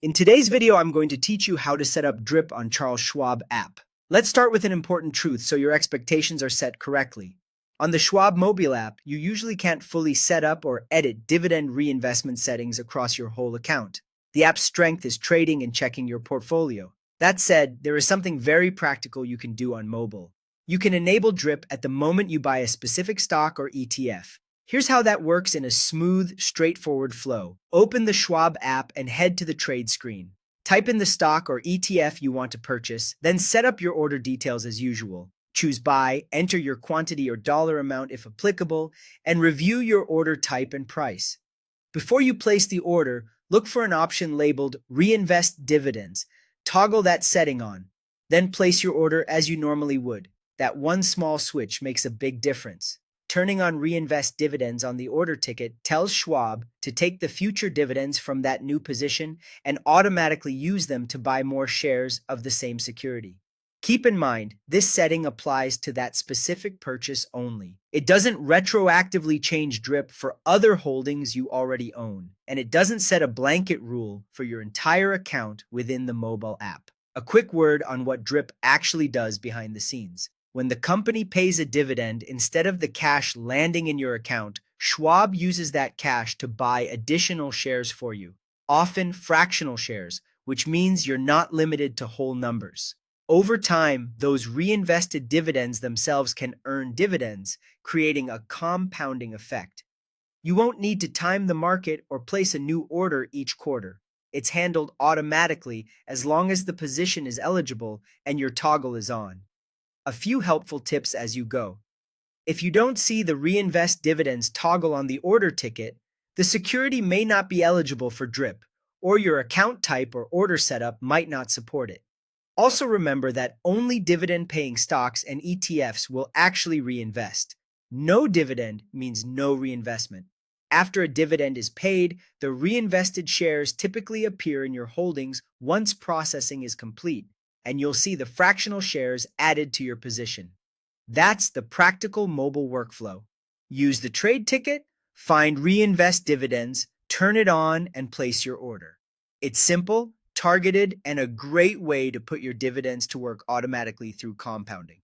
In today's video, I'm going to teach you how to set up DRIP on Charles Schwab App. Let's start with an important truth so your expectations are set correctly. On the Schwab mobile app, you usually can't fully set up or edit dividend reinvestment settings across your whole account. The app's strength is trading and checking your portfolio. That said, there is something very practical you can do on mobile. You can enable DRIP at the moment you buy a specific stock or ETF. Here's how that works in a smooth, straightforward flow. Open the Schwab app and head to the trade screen. Type in the stock or ETF you want to purchase, then set up your order details as usual. Choose buy, enter your quantity or dollar amount if applicable, and review your order type and price. Before you place the order, look for an option labeled Reinvest Dividends. Toggle that setting on. Then place your order as you normally would. That one small switch makes a big difference. Turning on Reinvest Dividends on the order ticket tells Schwab to take the future dividends from that new position and automatically use them to buy more shares of the same security. Keep in mind, this setting applies to that specific purchase only. It doesn't retroactively change DRIP for other holdings you already own, and it doesn't set a blanket rule for your entire account within the mobile app. A quick word on what DRIP actually does behind the scenes. When the company pays a dividend, instead of the cash landing in your account, Schwab uses that cash to buy additional shares for you, often fractional shares, which means you're not limited to whole numbers. Over time, those reinvested dividends themselves can earn dividends, creating a compounding effect. You won't need to time the market or place a new order each quarter. It's handled automatically as long as the position is eligible and your toggle is on. A few helpful tips as you go. If you don't see the Reinvest Dividends toggle on the order ticket, the security may not be eligible for DRIP, or your account type or order setup might not support it. Also remember that only dividend-paying stocks and ETFs will actually reinvest. No dividend means no reinvestment. After a dividend is paid, the reinvested shares typically appear in your holdings once processing is complete, and you'll see the fractional shares added to your position. That's the practical mobile workflow. Use the trade ticket, find Reinvest Dividends, turn it on, and place your order. It's simple, targeted, and a great way to put your dividends to work automatically through compounding.